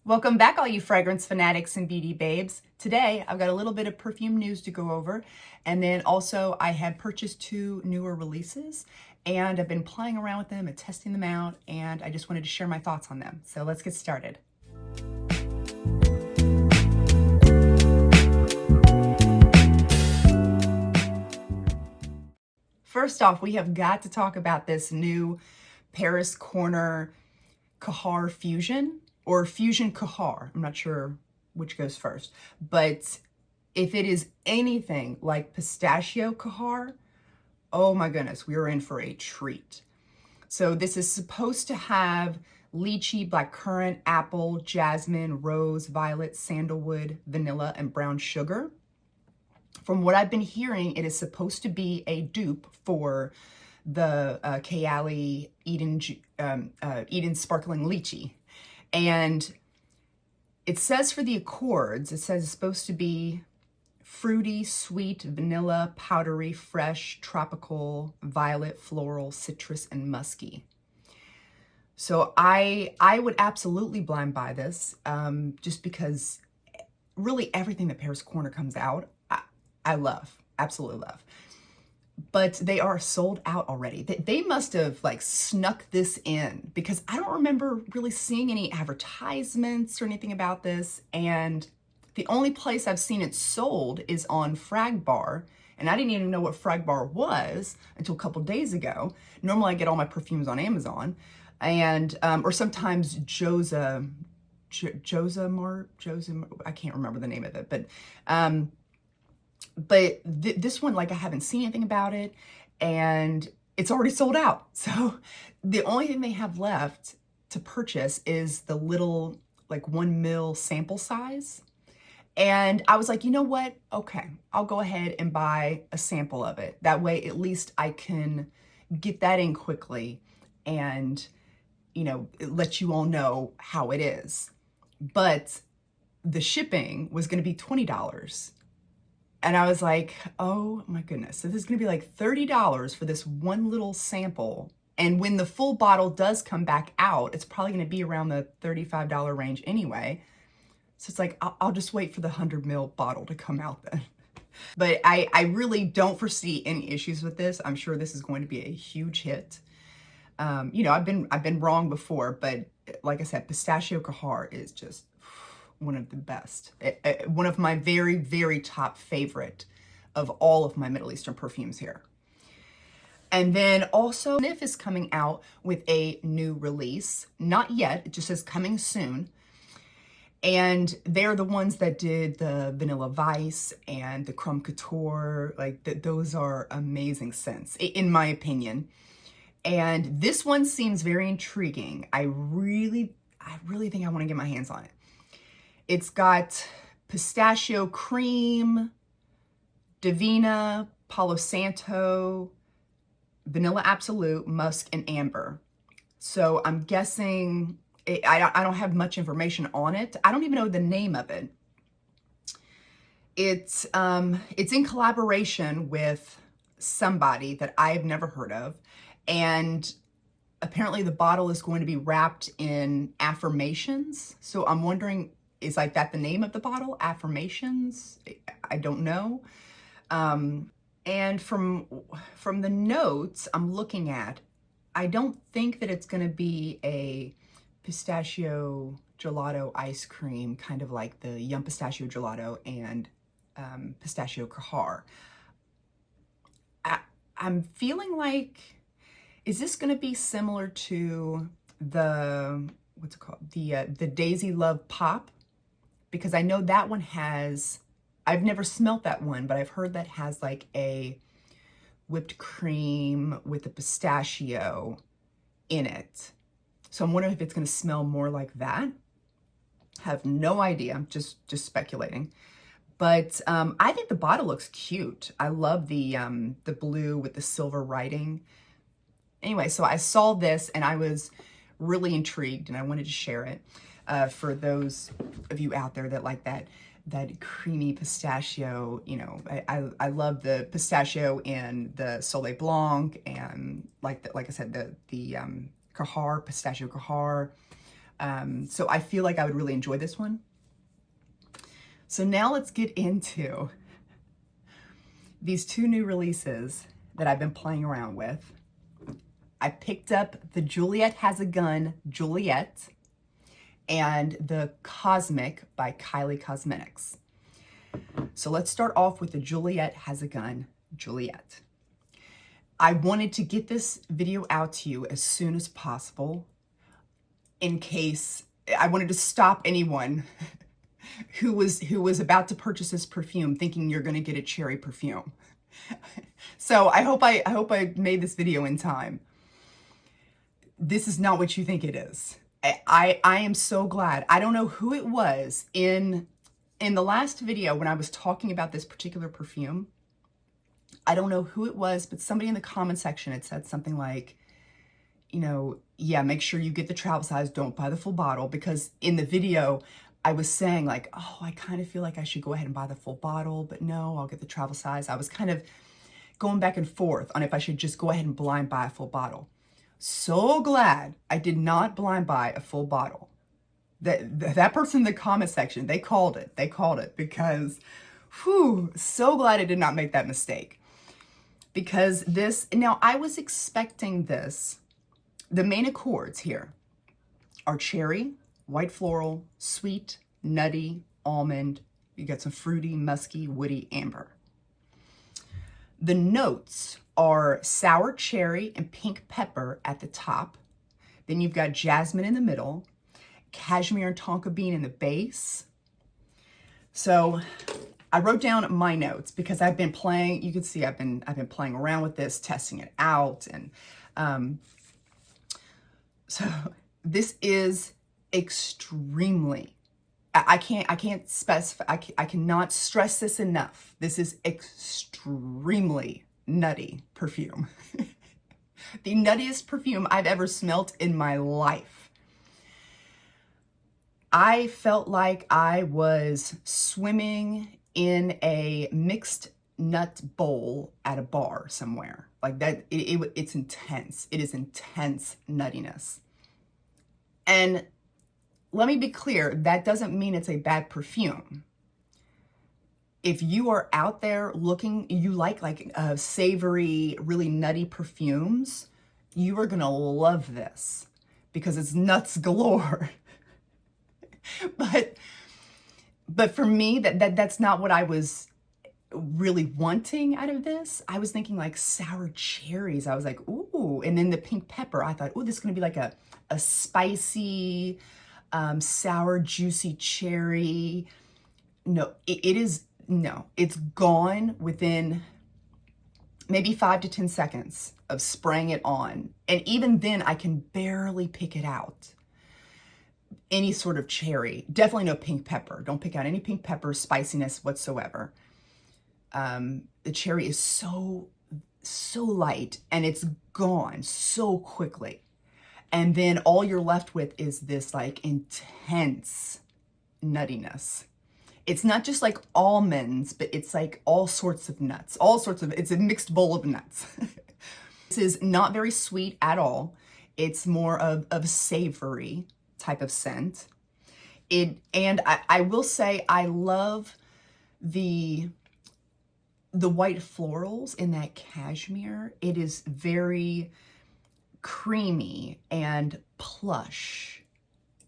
Welcome back, all you fragrance fanatics and beauty babes. Today, I've got a little bit of perfume news to go over, and then also I have purchased 2 newer releases, and I've been playing around with them and testing them out, and I just wanted to share my thoughts on them. So let's get started. First off, we have got to talk about this new Paris Corner Cahar Fusion, or Fusion Cahar. I'm not sure which goes first, but if it is anything like Pistachio Cahar, oh my goodness, we are in for a treat. So this is supposed to have lychee, blackcurrant, apple, jasmine, rose, violet, sandalwood, vanilla, and brown sugar. From what I've been hearing, it is supposed to be a dupe for the Kylie Eden Sparkling Lychee. And it says for the accords, it says it's supposed to be fruity, sweet, vanilla, powdery, fresh, tropical, violet, floral, citrus, and musky. So I would absolutely blind buy this, just because really everything that Paris Corner comes out, I love, absolutely love. But they are sold out already. They must have like snuck this in, because I don't remember really seeing any advertisements or anything about this. And the only place I've seen it sold is on Frag Bar. And I didn't even know what Frag Bar was until a couple days ago. Normally I get all my perfumes on Amazon, and or sometimes Josa Mart, I can't remember the name of it, but this one, like, I haven't seen anything about it, and it's already sold out. So the only thing they have left to purchase is the little, like, 1 ml sample size. And I was like, you know what? Okay, I'll go ahead and buy a sample of it. That way, at least I can get that in quickly and, you know, let you all know how it is. But the shipping was going to be $20. And I was like, oh my goodness. So this is gonna be like $30 for this one little sample. And when the full bottle does come back out, it's probably gonna be around the $35 range anyway. So it's like, I'll just wait for the 100 ml bottle to come out then. But I really don't foresee any issues with this. I'm sure this is going to be a huge hit. You know, I've been wrong before, but like I said, Pistachio Cahar is just one of the best. One of my very, very top favorite of all of my Middle Eastern perfumes here. And then also, Sniff is coming out with a new release. Not yet, it just says coming soon. And they're the ones that did the Vanilla Vice and the Crumb Couture. Like, those are amazing scents, in my opinion. And this one seems very intriguing. I really think I want to get my hands on it. It's got pistachio cream, Divina, Palo Santo, Vanilla Absolute, Musk, and Amber. So I'm guessing, I don't have much information on it. I don't even know the name of it. It's in collaboration with somebody that I've never heard of. And apparently the bottle is going to be wrapped in affirmations. So I'm wondering, is like that the name of the bottle? Affirmations? I don't know. And from the notes I'm looking at, I don't think that it's going to be a pistachio gelato ice cream, kind of like the Yum Pistachio Gelato and Pistachio Cahar. I'm feeling like, is this going to be similar to the, what's it called? The Daisy Love Pop? Because I know that one has, I've never smelt that one, but I've heard that has like a whipped cream with a pistachio in it. So I'm wondering if it's gonna smell more like that. Have no idea, I'm just speculating. But I think the bottle looks cute. I love the blue with the silver writing. Anyway, so I saw this and I was really intrigued and I wanted to share it. For those of you out there that like that creamy pistachio, you know, I love the pistachio in the Soleil Blanc, and like I said, the Cahar, Pistachio Cahar. So I feel like I would really enjoy this one. So now let's get into these two new releases that I've been playing around with. I picked up the Juliet Has a Gun, Juliette, and the Cosmic by Kylie Cosmetics. So let's start off with the Juliet Has a Gun, Juliette. I wanted to get this video out to you as soon as possible in case I wanted to stop anyone who was about to purchase this perfume thinking you're going to get a cherry perfume. So I hope I made this video in time. This is not what you think it is. I am so glad. I don't know who it was in the last video when I was talking about this particular perfume. I don't know who it was, but somebody in the comment section had said something like, you know, yeah, make sure you get the travel size, don't buy the full bottle, because in the video I was saying like, oh, I kind of feel like I should go ahead and buy the full bottle, but no, I'll get the travel size. I was kind of going back and forth on if I should just go ahead and blind buy a full bottle. So glad I did not blind buy a full bottle. That person in the comment section, they called it because, whew, so glad I did not make that mistake. Because this, now I was expecting this, the main accords here are cherry, white floral, sweet, nutty, almond. You got some fruity, musky, woody, amber. The notes are sour cherry and pink pepper at the top. Then you've got jasmine in the middle, cashmere and tonka bean in the base. So I wrote down my notes because I've been playing, you can see I've been playing around with this, testing it out. And so this is extremely, I can't specify, I cannot stress this enough. This is extremely nutty perfume. The nuttiest perfume I've ever smelt in my life. I felt like I was swimming in a mixed nut bowl at a bar somewhere. Like that, it's intense. It is intense nuttiness. And let me be clear, that doesn't mean it's a bad perfume. If you are out there looking, you like savory, really nutty perfumes, you are gonna love this because it's nuts galore. But for me, that's not what I was really wanting out of this. I was thinking like sour cherries. I was like, ooh, and then the pink pepper. I thought, ooh, this is gonna be like a spicy, sour, juicy cherry. No, it's gone within maybe 5 to 10 seconds of spraying it on. And even then I can barely pick it out. Any sort of cherry, definitely no pink pepper. Don't pick out any pink pepper spiciness whatsoever. The cherry is so light and it's gone so quickly. And then all you're left with is this like intense nuttiness. It's not just like almonds, but it's like all sorts of nuts, it's a mixed bowl of nuts. This is not very sweet at all. It's more of savory type of scent. And I will say I love the white florals in that cashmere. It is very creamy and plush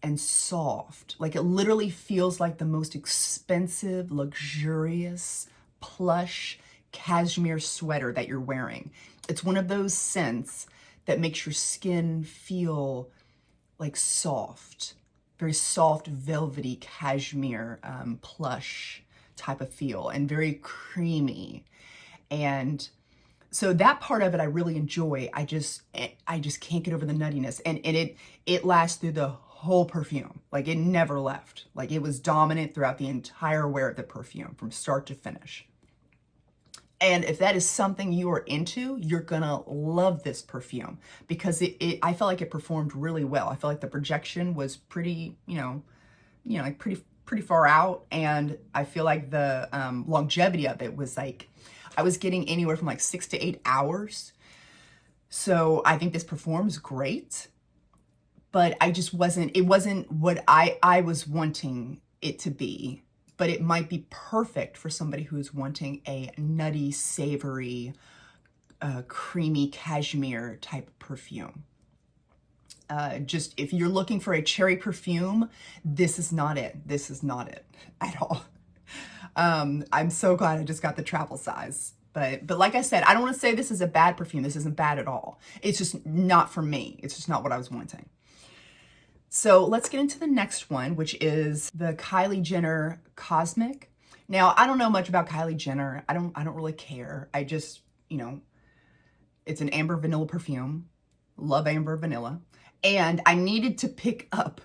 and soft. Like it literally feels like the most expensive, luxurious, plush cashmere sweater that you're wearing. It's one of those scents that makes your skin feel like soft, very soft, velvety cashmere, plush type of feel, and very creamy. And so that part of it I really enjoy. I just can't get over the nuttiness, and it lasts through the whole perfume. Like it never left. Like it was dominant throughout the entire wear of the perfume from start to finish. And if that is something you are into, you're gonna love this perfume because I felt like it performed really well. I felt like the projection was pretty, like pretty far out, and I feel like the longevity of it was like, I was getting anywhere from like 6 to 8 hours. So I think this performs great. but it wasn't what I was wanting it to be. But it might be perfect for somebody who's wanting a nutty, savory, creamy cashmere type of perfume. Just if you're looking for a cherry perfume, this is not it. This is not it at all. I'm so glad I just got the travel size. But like I said, I don't want to say this is a bad perfume. This isn't bad at all. It's just not for me. It's just not what I was wanting. So let's get into the next one, which is the Kylie Jenner Cosmic. Now, I don't know much about Kylie Jenner. I don't really care. I just, it's an amber vanilla perfume. Love amber vanilla. And I needed to pick up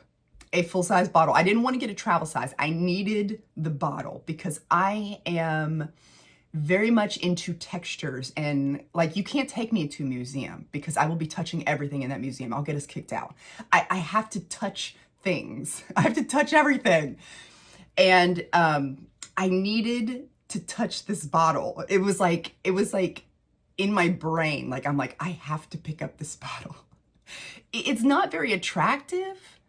a full-size bottle. I didn't want to get a travel size. I needed the bottle because I am very much into textures, and like, you can't take me to a museum because I will be touching everything in that museum. I'll get us kicked out. I have to touch things. I have to touch everything. And I needed to touch this bottle. It was like in my brain, like, I'm like, I have to pick up this bottle. It's not very attractive,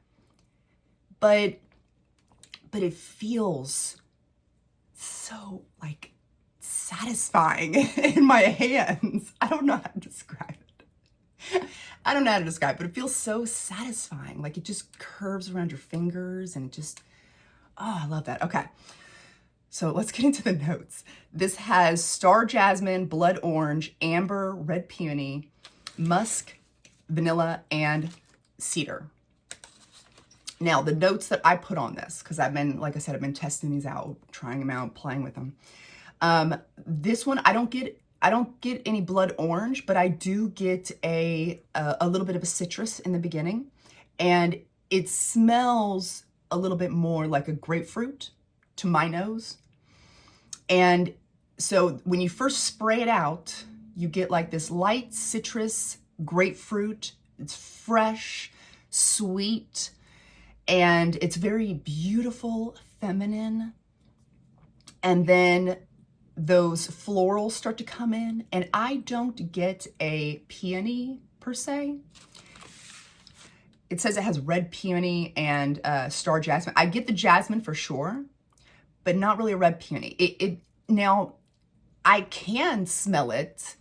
but it feels so like satisfying in my hands. I don't know how to describe it. I don't know how to describe it, but it feels so satisfying. Like, it just curves around your fingers and it just, oh, I love that. Okay. So let's get into the notes. This has star jasmine, blood orange, amber, red peony, musk, vanilla, and cedar. Now, the notes that I put on this, because I've been, like I said, I've been testing these out, trying them out, playing with them. This one, I don't get any blood orange, but I do get a little bit of a citrus in the beginning, and it smells a little bit more like a grapefruit to my nose. And so when you first spray it out, you get like this light citrus grapefruit. It's fresh, sweet, and it's very beautiful, feminine. And then those florals start to come in, and I don't get a peony per se. It says it has red peony and star jasmine. I get the jasmine for sure, but not really a red peony. Now, I can smell it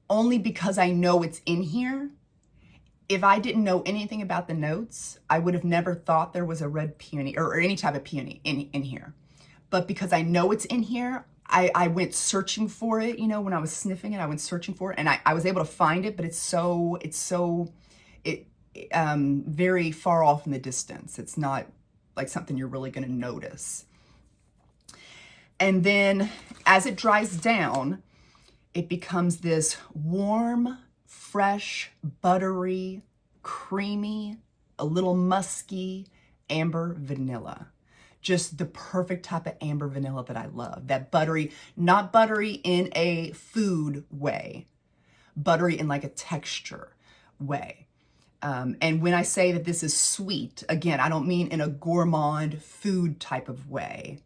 only because I know it's in here. If I didn't know anything about the notes, I would have never thought there was a red peony or any type of peony in here. But because I know it's in here, I went searching for it. When I was sniffing it, I went searching for it, and I was able to find it, but it's very far off in the distance. It's not like something you're really going to notice. And then as it dries down, it becomes this warm, fresh, buttery, creamy, a little musky amber vanilla. Just the perfect type of amber vanilla that I love. That buttery, not buttery in a food way, buttery in like a texture way. And when I say that this is sweet, again, I don't mean in a gourmand food type of way.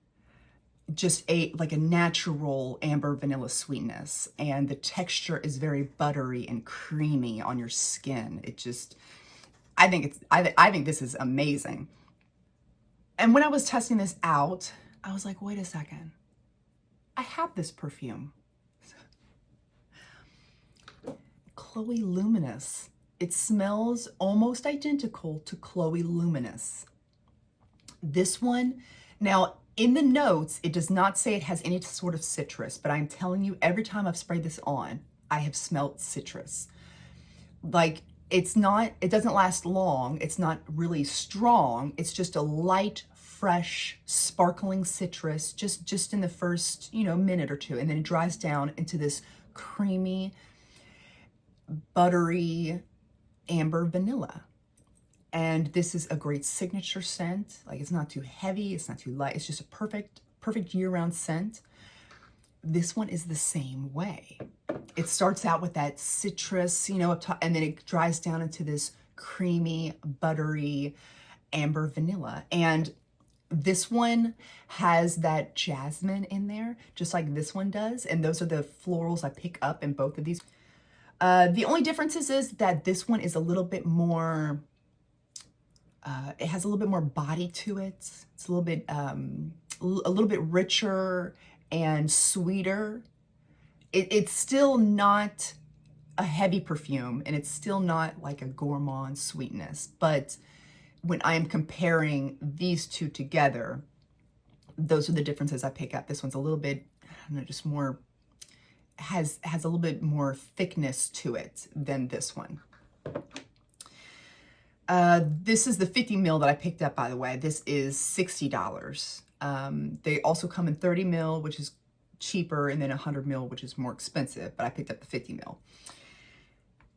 Just like a natural amber vanilla sweetness. And the texture is very buttery and creamy on your skin. It just, I think this is amazing. And when I was testing this out, I was like, wait a second. I have this perfume. Chloe Luminous. It smells almost identical to Chloe Luminous. This one, now in the notes, it does not say it has any sort of citrus, but I'm telling you, every time I've sprayed this on, I have smelled citrus. Like, it doesn't last long. It's not really strong. It's just a light, fresh, sparkling citrus, just in the first, minute or two. And then it dries down into this creamy, buttery, amber vanilla. And this is a great signature scent. Like, it's not too heavy. It's not too light. It's just a perfect year-round scent. This one is the same way. It starts out with that citrus, up top, and then it dries down into this creamy, buttery, amber vanilla. And this one has that jasmine in there, just like this one does. And those are the florals I pick up in both of these. The only difference is that this one is a little bit more It has a little bit more body to it. It's a little bit richer and sweeter. It's still not a heavy perfume, and it's still not like a gourmand sweetness. But when I am comparing these two together, those are the differences I pick up. This one's a little bit, I don't know, just more, has a little bit more thickness to it than this one. This is the 50 ml that I picked up, by the way. This is $60. They also come in 30 ml, which is cheaper, and then 100 ml, which is more expensive, but I picked up the 50 ml.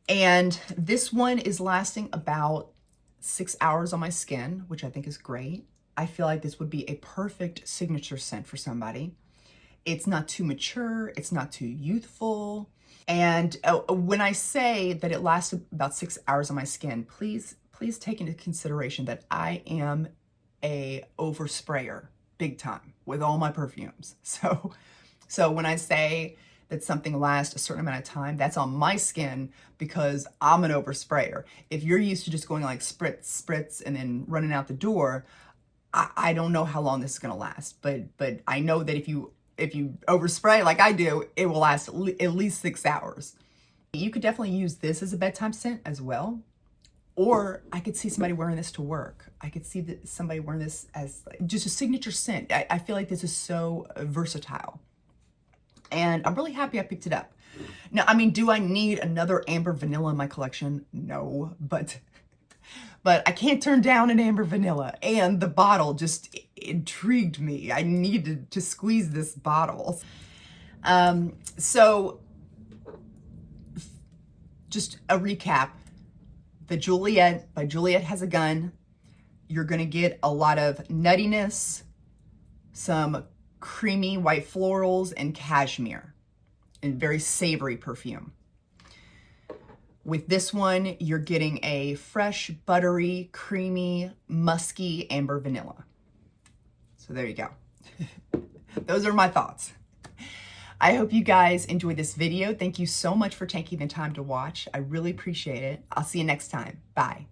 And this one is lasting about 6 hours on my skin, which I think is great. I feel like this would be a perfect signature scent for somebody. It's not too mature, it's not too youthful. And when I say that it lasts about 6 hours on my skin, please take into consideration that I am a oversprayer, big time, with all my perfumes. So when I say that something lasts a certain amount of time, that's on my skin because I'm an oversprayer. If you're used to just going like spritz, spritz, and then running out the door, I don't know how long this is gonna last, but I know that if you overspray like I do, it will last at least 6 hours. You could definitely use this as a bedtime scent as well. Or I could see somebody wearing this to work. I could see somebody wearing this as just a signature scent. I feel like this is so versatile. And I'm really happy I picked it up. Now, I mean, do I need another amber vanilla in my collection? No, but I can't turn down an amber vanilla. And the bottle just intrigued me. I needed to squeeze this bottle. So just a recap. The Juliette by Juliet Has a Gun. You're gonna get a lot of nuttiness, some creamy white florals, and cashmere, and very savory perfume. With this one, you're getting a fresh, buttery, creamy, musky amber vanilla. So there you go. Those are my thoughts. I hope you guys enjoyed this video. Thank you so much for taking the time to watch. I really appreciate it. I'll see you next time. Bye.